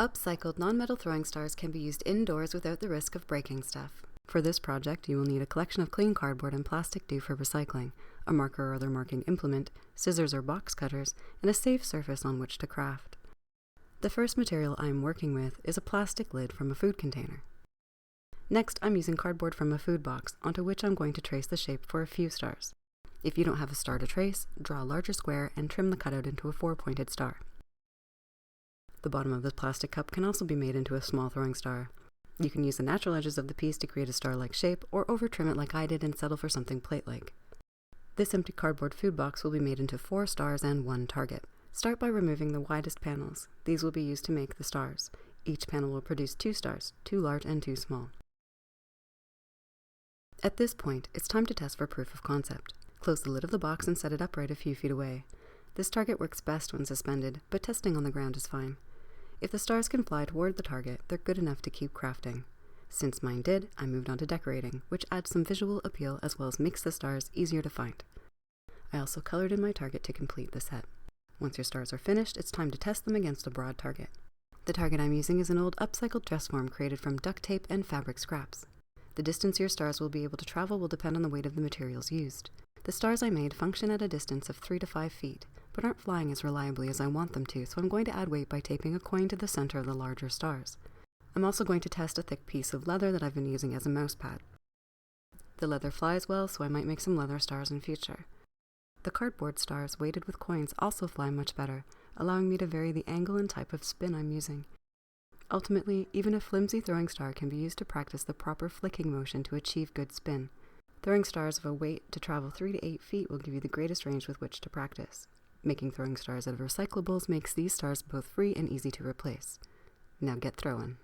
Upcycled non-metal throwing stars can be used indoors without the risk of breaking stuff. For this project, you will need a collection of clean cardboard and plastic due for recycling, a marker or other marking implement, scissors or box cutters, and a safe surface on which to craft. The first material I am working with is a plastic lid from a food container. Next, I'm using cardboard from a food box, onto which I'm going to trace the shape for a few stars. If you don't have a star to trace, draw a larger square and trim the cutout into a 4-pointed star. The bottom of the plastic cup can also be made into a small throwing star. You can use the natural edges of the piece to create a star-like shape, or over-trim it like I did and settle for something plate-like. This empty cardboard food box will be made into 4 stars and 1 target. Start by removing the widest panels. These will be used to make the stars. Each panel will produce 2 stars, 2 large and 2 small. At this point, it's time to test for proof of concept. Close the lid of the box and set it upright a few feet away. This target works best when suspended, but testing on the ground is fine. If the stars can fly toward the target, they're good enough to keep crafting. Since mine did, I moved on to decorating, which adds some visual appeal as well as makes the stars easier to find. I also colored in my target to complete the set. Once your stars are finished, it's time to test them against a broad target. The target I'm using is an old upcycled dress form created from duct tape and fabric scraps. The distance your stars will be able to travel will depend on the weight of the materials used. The stars I made function at a distance of 3 to 5 feet, but aren't flying as reliably as I want them to, so I'm going to add weight by taping a coin to the center of the larger stars. I'm also going to test a thick piece of leather that I've been using as a mouse pad. The leather flies well, so I might make some leather stars in future. The cardboard stars weighted with coins also fly much better, allowing me to vary the angle and type of spin I'm using. Ultimately, even a flimsy throwing star can be used to practice the proper flicking motion to achieve good spin. Throwing stars of a weight to travel 3 to 8 feet will give you the greatest range with which to practice. Making throwing stars out of recyclables makes these stars both free and easy to replace. Now get throwing.